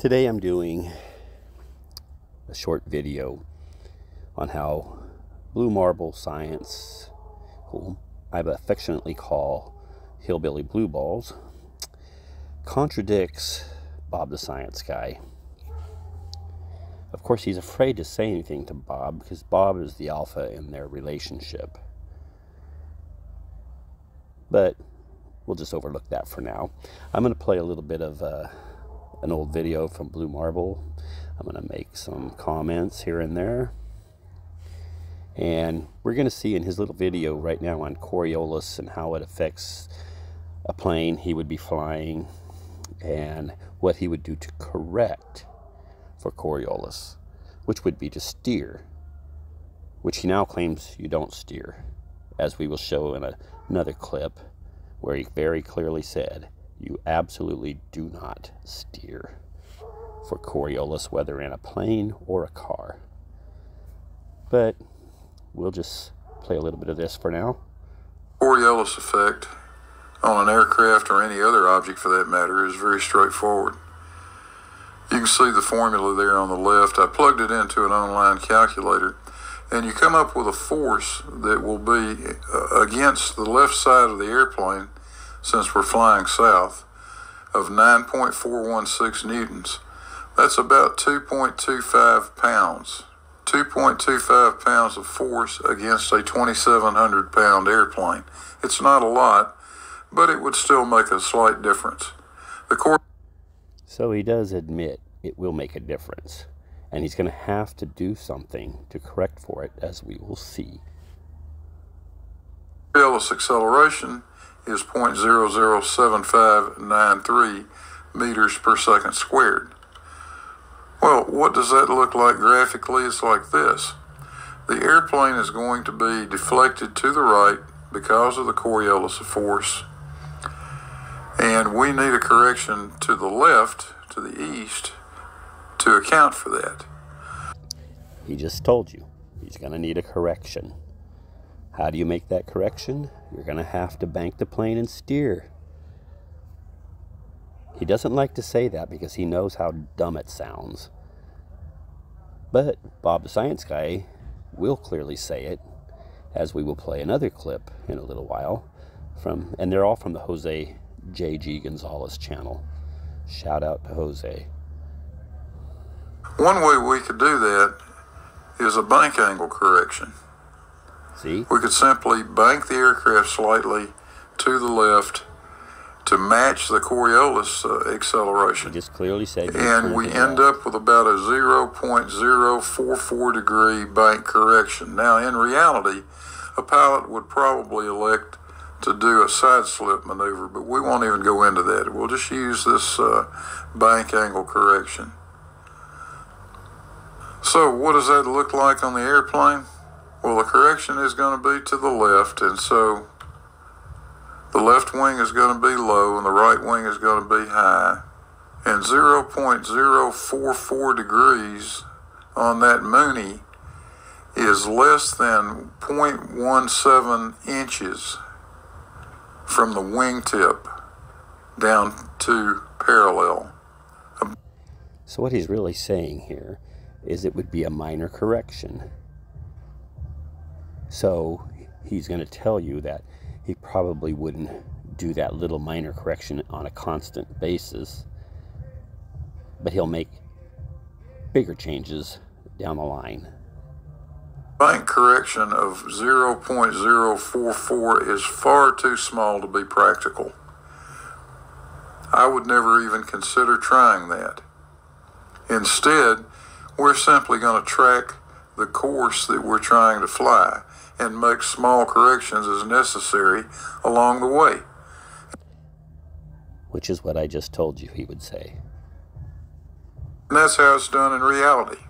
Today I'm doing a short video on how Blue Marble Science, whom I affectionately call Hillbilly Blue Balls, contradicts Bob the Science Guy. Of course, he's afraid to say anything to Bob because Bob is the alpha in their relationship. But we'll just overlook that for now. I'm going to play a little bit of an old video from Blue Marble. I'm going to make some comments here and there. And we're going to see in his little video right now on Coriolis and how it affects a plane he would be flying and what he would do to correct for Coriolis, which would be to steer, which he now claims you don't steer, as we will show in another clip where he very clearly said you absolutely do not steer for Coriolis, whether in a plane or a car. But we'll just play a little bit of this for now. Coriolis effect on an aircraft or any other object for that matter is very straightforward. You can see the formula there on the left. I plugged it into an online calculator, and you come up with a force that will be against the left side of the airplane, since we're flying south, of 9.416 newtons. That's about 2.25 pounds. 2.25 pounds of force against a 2,700 pound airplane. It's not a lot, but it would still make a slight difference. So he does admit it will make a difference, and he's going to have to do something to correct for it, as we will see. Coriolis acceleration is 0.007593 meters per second squared. Well, what does that look like graphically? It's like this. The airplane is going to be deflected to the right because of the Coriolis force, and we need a correction to the left, to the east, to account for that. He just told you he's going to need a correction. How do you make that correction? You're going to have to bank the plane and steer. He doesn't like to say that because he knows how dumb it sounds. But Bob the Science Guy will clearly say it, as we will play another clip in a little while. And they're all from the Jose J.G. Gonzalez channel. Shout out to Jose. One way we could do that is a bank angle correction. See? We could simply bank the aircraft slightly to the left to match the Coriolis acceleration. He just clearly said, and we end up with about a 0.044 degree bank correction. Now, in reality, a pilot would probably elect to do a side slip maneuver, but we won't even go into that. We'll just use this bank angle correction. So what does that look like on the airplane? Well, the correction is going to be to the left, and so the left wing is going to be low and the right wing is going to be high. And 0.044 degrees on that Mooney is less than 0.17 inches from the wingtip down to parallel. So what he's really saying here is it would be a minor correction. So he's going to tell you that he probably wouldn't do that little minor correction on a constant basis, but he'll make bigger changes down the line. Bank correction of 0.044 is far too small to be practical. I would never even consider trying that. Instead, we're simply going to track the course that we're trying to fly and make small corrections as necessary along the way. Which is what I just told you he would say. And that's how it's done in reality.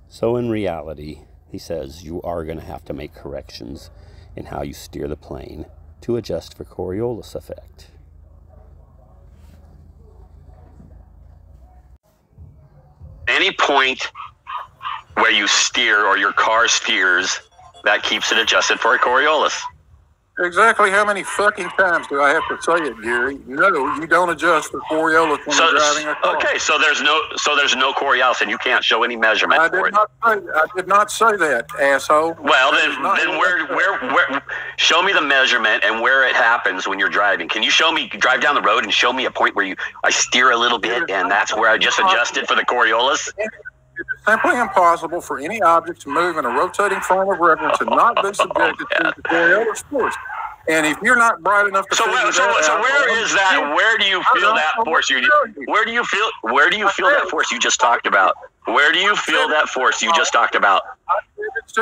So in reality, he says you are going to have to make corrections in how you steer the plane to adjust for Coriolis effect. Any point where you steer or your car steers, that keeps it adjusted for a Coriolis. Exactly how many fucking times do I have to say it, Gary? No, you don't adjust for Coriolis when you're driving a car. Okay, so there's no Coriolis, and you can't show any measurement for it. I did not say that, asshole. Well, then where? Show me the measurement and where it happens when you're driving. Can you drive down the road and show me a point where I steer a little bit, and that's where I just adjusted for the Coriolis? It's simply impossible for any object to move in a rotating frame of reference and not be subjected to the Coriolis force. And if you're not bright enough to so where is that? Where do you feel that force? Where do you feel that force you just talked about? Where do you feel that force you just talked about?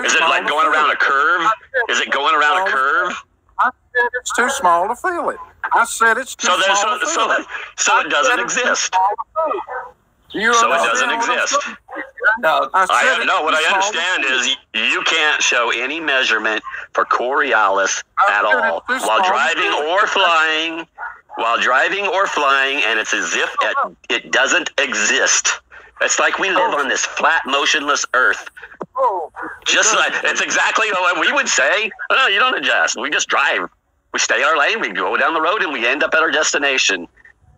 Is it like going around a curve? Is it going around a curve? I said it's too small to feel it. I said it's too small to feel it. So it doesn't exist. So it doesn't exist. No, what I understand is you can't show any measurement for Coriolis at all while driving or flying. And it's as if it doesn't exist. It's like we live on this flat, motionless Earth. Just like it's exactly what we would say. No, you don't adjust. We just drive. We stay in our lane. We go down the road, and we end up at our destination.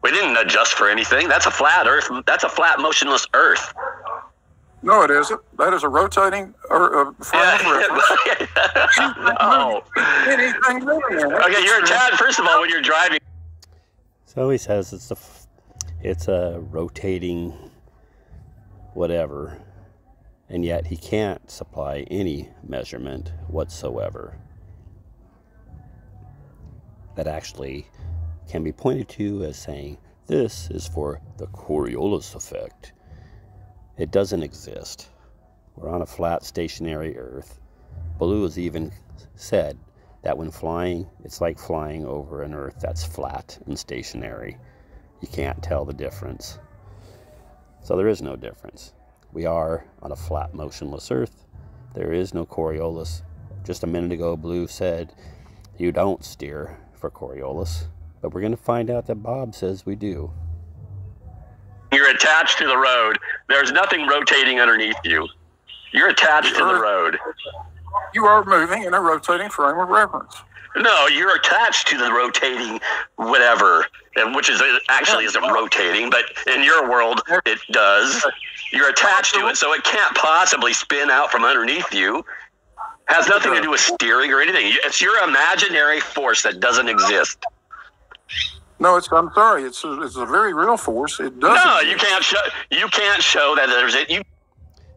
We didn't adjust for anything. That's a flat Earth. That's a flat, motionless Earth. No, it isn't. That is a rotating frame of reference. No. Okay, you're attached. First of all, when you're driving. So he says it's a rotating whatever, and yet he can't supply any measurement whatsoever that actually can be pointed to as saying, this is for the Coriolis effect. It doesn't exist. We're on a flat, stationary Earth. Blue has even said that when flying, it's like flying over an Earth that's flat and stationary. You can't tell the difference. So there is no difference. We are on a flat, motionless Earth. There is no Coriolis. Just a minute ago, Blue said, you don't steer for Coriolis. But we're going to find out that Bob says we do. You're attached to the road. There's nothing rotating underneath you. You're attached to the road. You are moving in a rotating frame of reference. No, you're attached to the rotating whatever, which actually isn't rotating, but in your world, it does. You're attached to it, so it can't possibly spin out from underneath you. Has nothing to do with steering or anything. It's your imaginary force that doesn't exist. No, I'm sorry. It's a very real force. It doesn't. No, you can't show that there's it.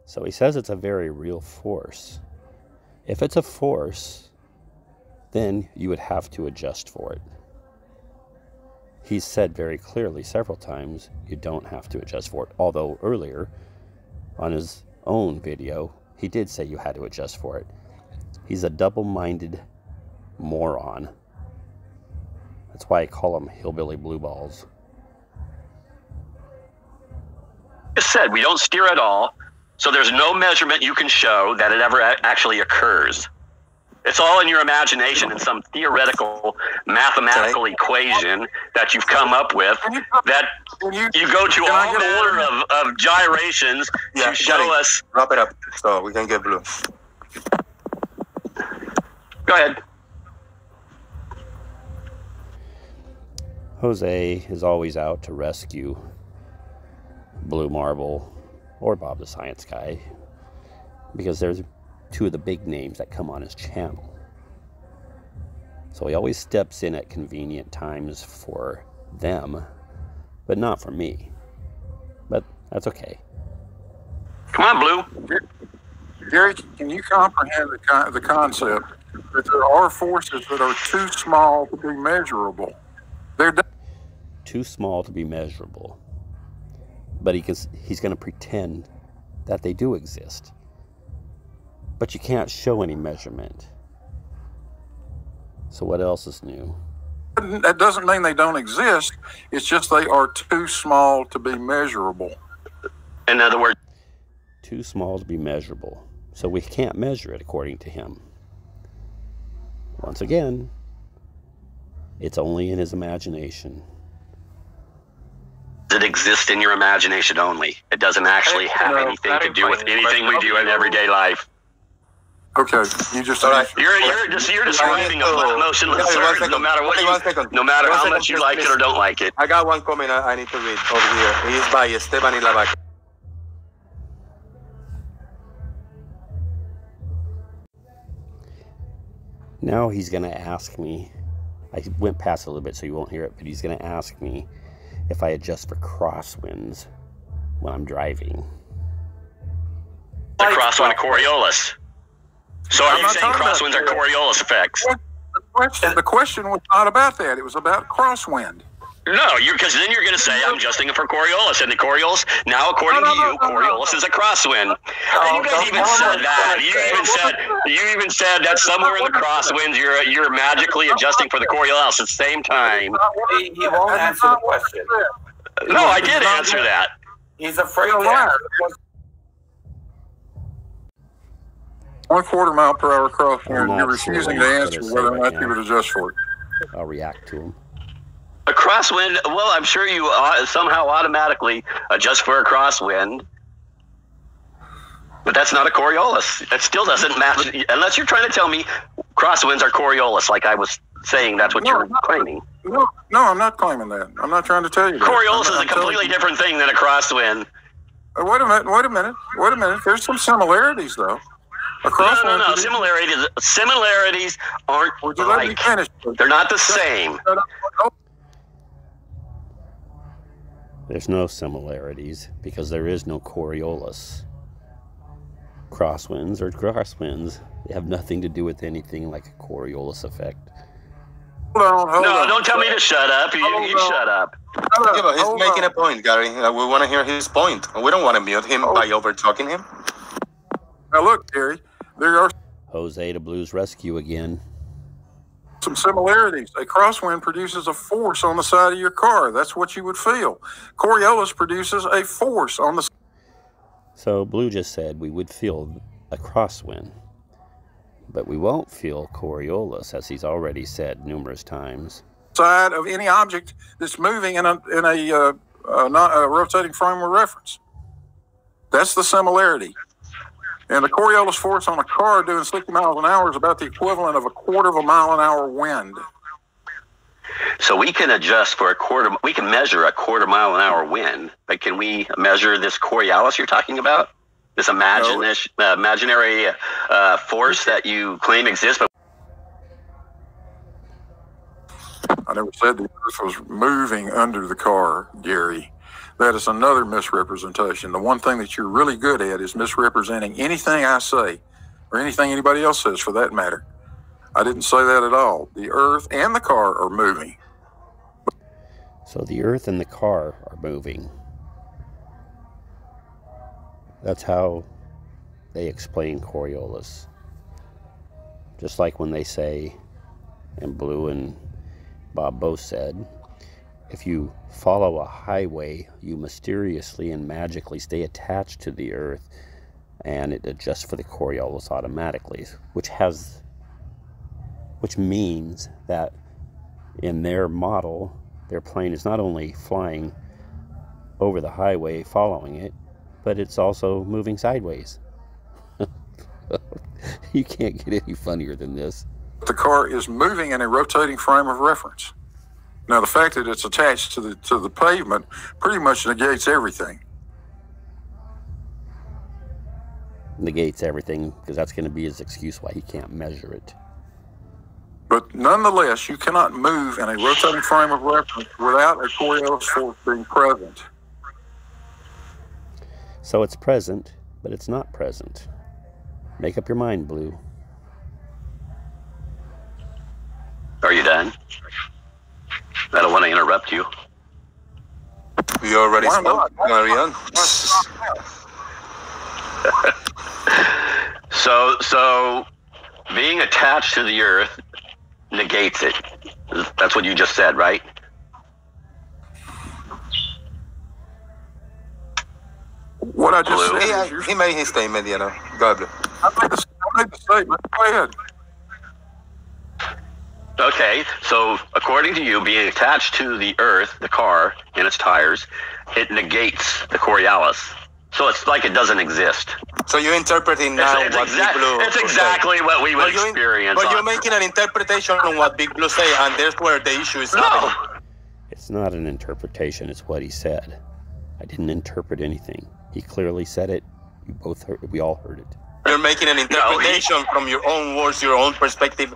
So he says it's a very real force. If it's a force, then you would have to adjust for it. He's said very clearly several times you don't have to adjust for it. Although earlier on his own video, he did say you had to adjust for it. He's a double-minded moron. That's why I call him Hillbilly Blue Balls. Just said we don't steer at all, so there's no measurement you can show that it ever actually occurs. It's all in your imagination in some theoretical mathematical equation that you've come up with that you go to all manner of gyrations to show us. Wrap it up so we can get Blue. Go ahead. Jose is always out to rescue Blue Marble or Bob the Science Guy because there's two of the big names that come on his channel. So he always steps in at convenient times for them, but not for me. But that's okay. Come on, Blue. Gary, can you comprehend the concept that there are forces that are too small to be measurable? They're too small to be measurable. But he's going to pretend that they do exist. But you can't show any measurement. So what else is new? That doesn't mean they don't exist. It's just they are too small to be measurable. In other words, too small to be measurable. So we can't measure it according to him. Once again, it's only in his imagination. It exists in your imagination only. It doesn't actually have anything to do with anything we do in everyday life. Okay, you just. All right. You're describing a flat motionless Earth, no matter what no matter how much you like it or don't like it. I got one comment I need to read over here. It's by Esteban Ilavaca. Now he's going to ask me, I went past a little bit so you won't hear it, but he's going to ask me if I adjust for crosswinds when I'm driving. The crosswind Coriolis. So are you saying crosswinds are Coriolis effects? The question was not about that. It was about crosswind. No, because then you're going to say I'm adjusting it for Coriolis, and the Coriolis now, according to you, Coriolis is a crosswind. And you guys even said that. You even said that somewhere in the crosswinds you're magically adjusting for the Coriolis at the same time. He won't answer the question. No, I did answer that. He's afraid to answer. 1/4 mile per hour crosswind. I'm You're not sure refusing what to he's answer gonna say whether or right not you now. would adjust for it. I'll react to him. A crosswind, well, I'm sure you somehow automatically adjust for a crosswind. But that's not a Coriolis. It still doesn't match, unless you're trying to tell me crosswinds are Coriolis, like I was saying that's what you're claiming. No, I'm not claiming that. I'm not trying to tell you that. Coriolis is a completely different thing than a crosswind. Wait a minute. There's some similarities, though. No. Similarities aren't Would you let me like. finish? They're not the same. There's no similarities because there is no Coriolis. Crosswinds are crosswinds. They have nothing to do with anything like a Coriolis effect. Hold on. Don't tell me to shut up. You shut up. Yeah, but he's making a point, Gary. We want to hear his point. We don't want to mute him by over-talking him. Now look, Gary, there are Jose to Blues rescue again. some similarities. A crosswind produces a force on the side of your car. That's what you would feel. Coriolis produces a force on the So Blue just said we would feel a crosswind, but we won't feel Coriolis, as he's already said numerous times. side of any object that's moving in a rotating frame of reference. That's the similarity. And the Coriolis force on a car doing 60 miles an hour is about the equivalent of 1/4 mile an hour wind. So we can adjust for we can measure 1/4 mile an hour wind, but can we measure this Coriolis you're talking about? This imaginary force that you claim exists, but I never said the earth was moving under the car, Gary. That is another misrepresentation. The one thing that you're really good at is misrepresenting anything I say, or anything anybody else says for that matter. I didn't say that at all. The earth and the car are moving. So the earth and the car are moving. That's how they explain Coriolis. Just like when they say, and Blue and Bob both said, if you follow a highway, you mysteriously and magically stay attached to the earth, and it adjusts for the Coriolis automatically, which means that in their model, their plane is not only flying over the highway following it, but it's also moving sideways. You can't get any funnier than this. The car is moving in a rotating frame of reference. Now, the fact that it's attached to the pavement pretty much negates everything. Negates everything, because that's going to be his excuse why he can't measure it. But nonetheless, you cannot move in a rotating frame of reference without a Coriolis force being present. So it's present, but it's not present. Make up your mind, Blue. are you done? I don't want to interrupt you. We already spoke, Marianne. So being attached to the earth negates it. That's what you just said, right? What I just said is He made his statement, you know. God bless. I made the statement. Go ahead. Okay, so according to you, being attached to the earth, the car, and its tires, it negates the Coriolis. So it's like it doesn't exist. So you're interpreting now It's what Big Blue it's exactly say. what we would experience. But you're making an interpretation on what Big Blue say, and there's where the issue is happening. It's not an interpretation, it's what he said. I didn't interpret anything. He clearly said it. You both heard, we all heard it. You're making an interpretation from your own words, your own perspective.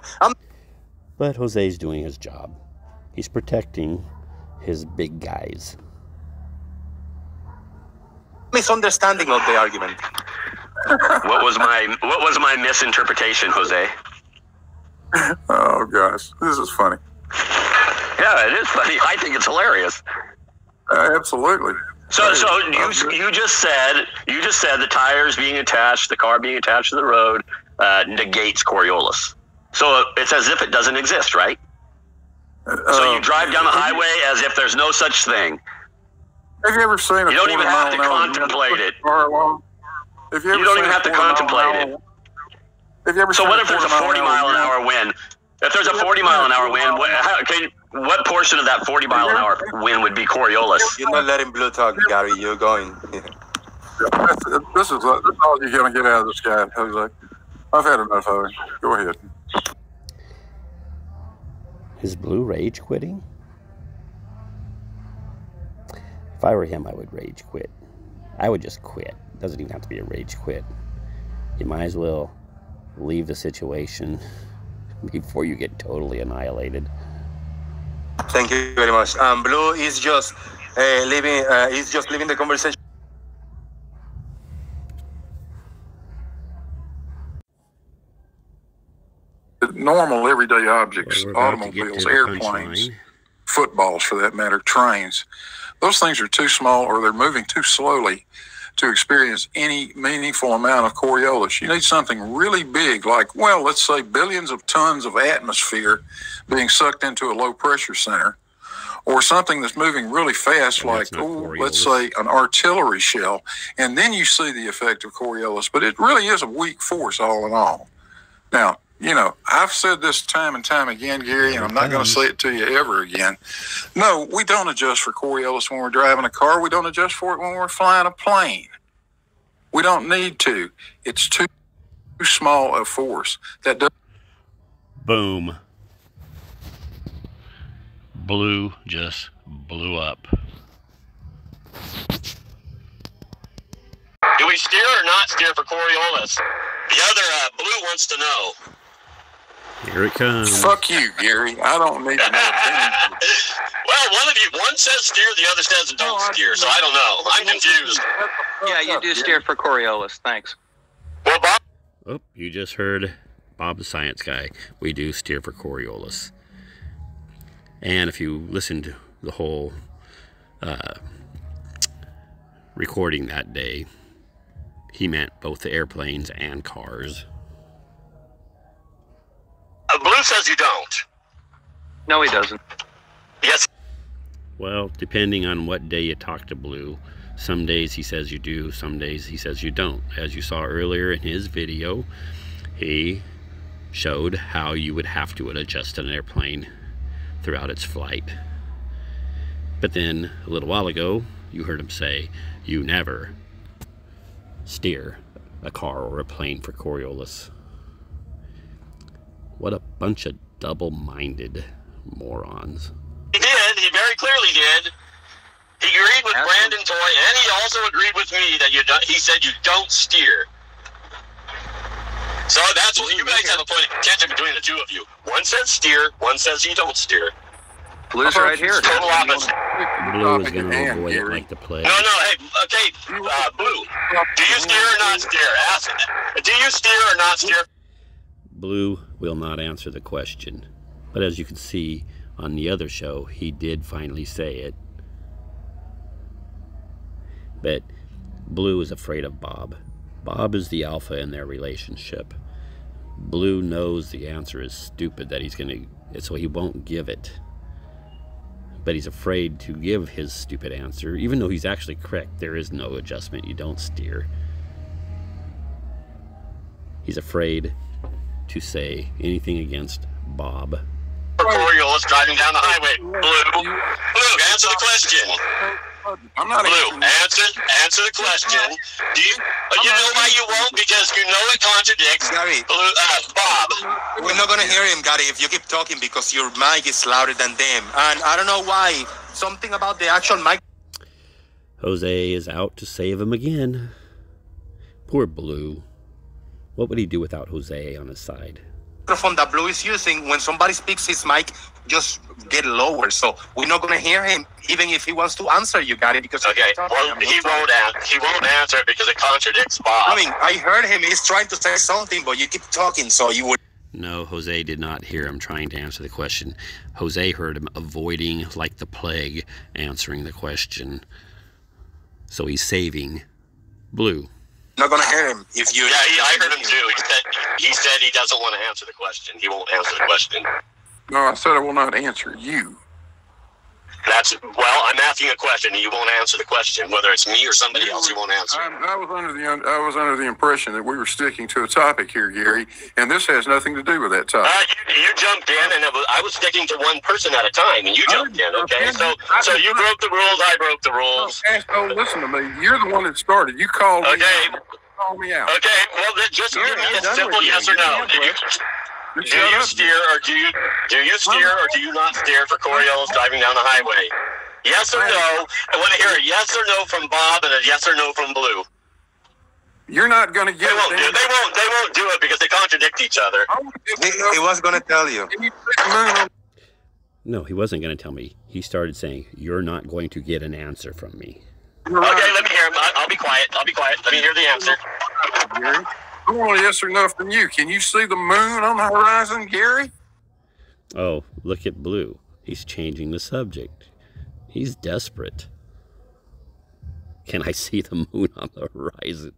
But Jose's doing his job. He's protecting his big guys. Misunderstanding of the argument. What was my misinterpretation, Jose? Oh gosh, this is funny. Yeah, it is funny. I think it's hilarious. Absolutely. So you just said the tires being attached, the car being attached to the road, negates Coriolis. So it's as if it doesn't exist, right? So you drive down the highway as if there's no such thing. Have you ever seen a You don't even have to contemplate it. You don't even have to contemplate it. So what if there's a 40-mile-an-hour wind? If there's a 40-mile-an-hour wind, what portion of that 40-mile-an-hour wind would be Coriolis? You're not letting Blue talk, Gary. You're going. This is all you're going to get out of this guy, Jose. I've had enough of it. Go ahead. Is Blue rage quitting? If I were him, I would rage quit. I would just quit. It doesn't even have to be a rage quit. You might as well leave the situation before you get totally annihilated. Thank you very much. Blue is just leaving. He's just leaving the conversation. Normal, everyday objects, automobiles, airplanes, footballs for that matter, trains. Those things are too small or they're moving too slowly to experience any meaningful amount of Coriolis. You need something really big, like, well, let's say billions of tons of atmosphere being sucked into a low pressure center, or something that's moving really fast, like, let's say an artillery shell, and then you see the effect of Coriolis. But it really is a weak force all in all. Now, you know, I've said this time and time again, Gary, and I'm not going to say it to you ever again. No, we don't adjust for Coriolis when we're driving a car. We don't adjust for it when we're flying a plane. We don't need to. It's too small a force. That does. Boom. Blue just blew up. Do we steer or not steer for Coriolis? The other Blue wants to know. Here it comes. Fuck you, Gary. I don't need to know. Well, one says steer, the other says don't steer, so I don't know. I'm confused. Yeah, you do steer for Coriolis. Thanks. Well, Bob. Oh, you just heard Bob the Science Guy. We do steer for Coriolis. And if you listen to the whole recording that day, he meant both the airplanes and cars. Blue says you don't. No, he doesn't. Yes. Well, depending on what day you talk to Blue, some days he says you do, some days he says you don't. As you saw earlier in his video, he showed how you would have to adjust an airplane throughout its flight. But then, a little while ago, you heard him say, you never steer a car or a plane for Coriolis. What a bunch of double-minded morons. He did. He very clearly did. He agreed with Brandon Toy, and he also agreed with me that he said you don't steer. So that's what you guys have a point of contention between the two of you. One says steer, one says you don't steer. Blue's right here. Total opposite. Blue is going to avoid it like the plague. No, hey, okay, Blue. Do you steer or not steer? Ask it. Do you steer or not steer? Blue will not answer the question. But as you can see on the other show, he did finally say it. But Blue is afraid of Bob. Bob is the alpha in their relationship. Blue knows the answer is stupid, that he's going to, so he won't give it. But he's afraid to give his stupid answer, even though he's actually correct. There is no adjustment. You don't steer. He's afraid to say anything against Bob. Coriolis driving down the highway. Blue, answer the question. I'm not Blue, answering. answer the question. Do you know why you won't? Because you know it contradicts Gary. Blue, Bob. We're not gonna hear him, Gary, if you keep talking because your mic is louder than them. And I don't know why. Something about the actual mic. Jose is out to save him again. Poor Blue. What would he do without Jose on his side? Microphone that Blue is using, when somebody speaks, his mic just get lower. So we're not gonna hear him, even if he wants to answer you, Gary. Because Okay, well, he won't answer because it contradicts Bob. I mean, I heard him. He's trying to say something, but you keep talking, so you would. No, Jose did not hear him trying to answer the question. Jose heard him avoiding, like the plague, answering the question. So he's saving Blue. Not gonna hear him if you. Yeah, I heard him too. He said he doesn't want to answer the question. He won't answer the question. No, I said I will not answer you. I'm asking a question. And you won't answer the question, whether it's me or somebody else. You won't answer. I was under the impression that we were sticking to a topic here, Gary, and this has nothing to do with that topic. You jumped in, and I was sticking to one person at a time, and you jumped in. Okay, so you broke the rules. I broke the rules. Okay, so listen to me. You're the one that started. You called me. Okay. Call me out. Okay. Well, then just give me a simple yes or no. Do you steer or do you not steer for Coriolis driving down the highway? Yes or no? I want to hear a yes or no from Bob and a yes or no from Blue. You're not going to get it. They won't do it because they contradict each other. He was gonna tell you. No, he wasn't going to tell me. He started saying, "You're not going to get an answer from me." Okay, let me hear him. I'll be quiet. Let me hear the answer. Gary, I want a yes or no from you. Can you see the moon on the horizon, Gary? Oh, look at Blue. He's changing the subject. He's desperate. Can I see the moon on the horizon?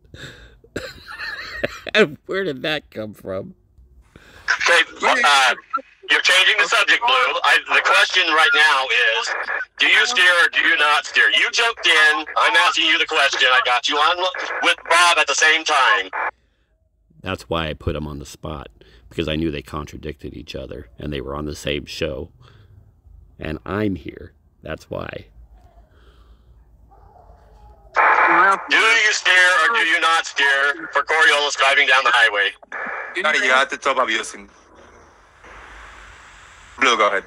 Where did that come from? Okay, you're changing the subject, Blue. The question right now is, do you steer or do you not steer? You jumped in. I'm asking you the question. I got you on with Bob at the same time. That's why I put him on the spot, because I knew they contradicted each other, and they were on the same show. And I'm here. That's why. Do you steer or do you not steer for Coriolis driving down the highway? You have to stop abusing. Blue, go ahead.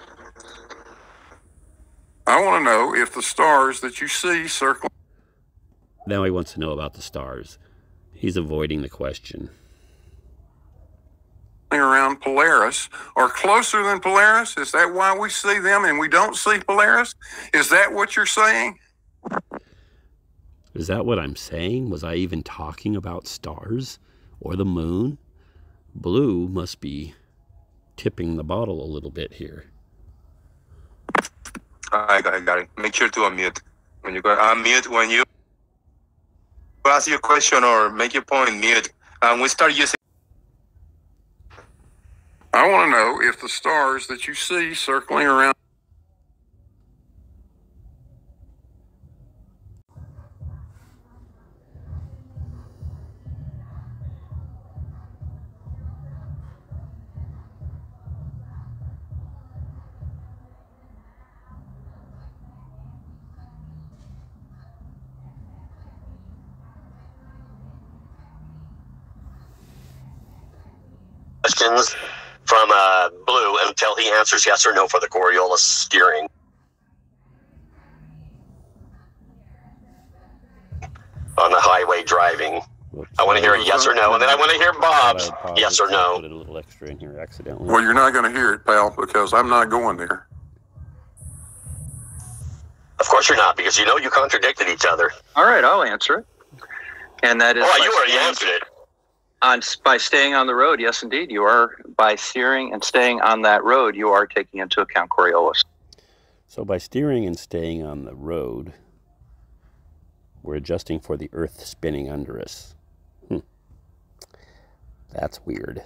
I want to know if the stars that you see circling Now he wants to know about the stars. He's avoiding the question. around Polaris are closer than Polaris. Is that why we see them and we don't see Polaris? Is that what you're saying? Is that what I'm saying? Was I even talking about stars or the moon? Blue must be tipping the bottle a little bit here. I got it. Make sure to unmute. When you go unmute, when you ask your question or make your point, mute. And we start using. I want to know if the stars that you see circling around Questions from Blue until he answers yes or no for the Coriolis steering. On the highway driving. I want to hear a yes or no, and then I want to hear Bob's yes or no. Put a little extra in here accidentally. Well, you're not going to hear it, pal, because I'm not going there. Of course you're not, because you know you contradicted each other. All right, I'll answer it. And that is Oh, you already answered it. by staying on the road. Yes, indeed, you are. By steering and staying on that road, you are taking into account Coriolis. So by steering and staying on the road, we're adjusting for the Earth spinning under us. That's weird.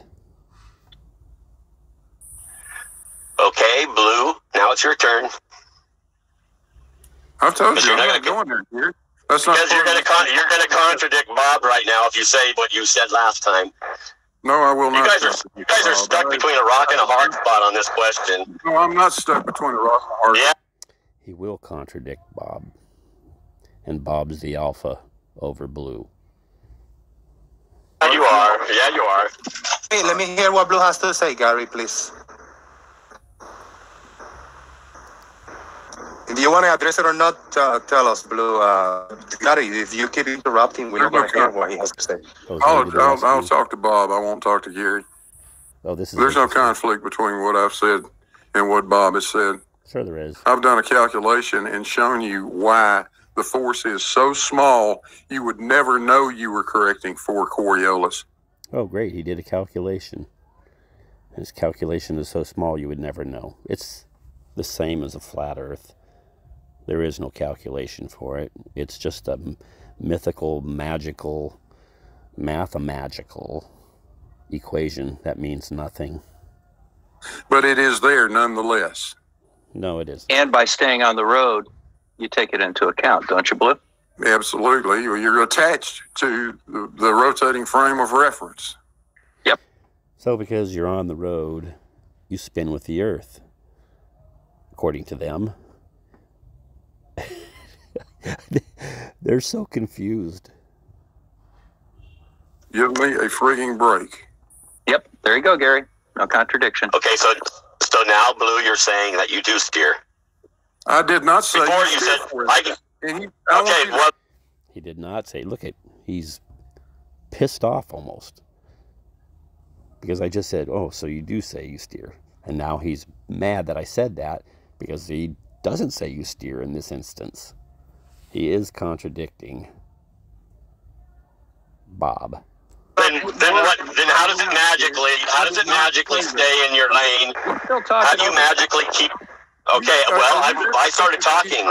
Okay, Blue, now it's your turn. I've told you, You're I'm not not gonna- going there, dear. That's not Because you're part going of to contradict Bob right now if you say what you said last time. No, I will You not. guys are stuck between a rock and a hard spot on this question. No, I'm not stuck between a rock and a hard. Yeah. He will contradict Bob. and Bob's the alpha over Blue. Yeah, you are. Yeah, you are. Hey, let me hear what Blue has to say, Gary, please. If you want to address it or not, tell us, Blue. Gary, if you keep interrupting, we're not going to hear what he has to say. I'll talk to Bob. I won't talk to Gary. Oh, this is There's no conflict between what I've said and what Bob has said. Sure there is. I've done a calculation and shown you why the force is so small you would never know you were correcting for Coriolis. Oh, great. He did a calculation. His calculation is so small you would never know. It's the same as a flat Earth. There is no calculation for it. It's just a mythical, magical, mathemagical equation that means nothing. But it is there nonetheless. No, it isn't. And by staying on the road, you take it into account, don't you, Blue? Absolutely. You're attached to the rotating frame of reference. Yep. So because you're on the road, you spin with the Earth, according to them. They're so confused. Give me a frigging break. Yep. There you go, Gary. No contradiction. Okay, so now, Blue, you're saying that you do steer. I did not say. Before you said, okay, well, He did not say, look at, he's pissed off almost. Because I just said, oh, so you do say you steer. And now he's mad that I said that because he doesn't say you steer in this instance. He is contradicting Bob. Then what? Then how does it magically stay in your lane? Still talking. How do you magically keep? Okay, well, I started talking.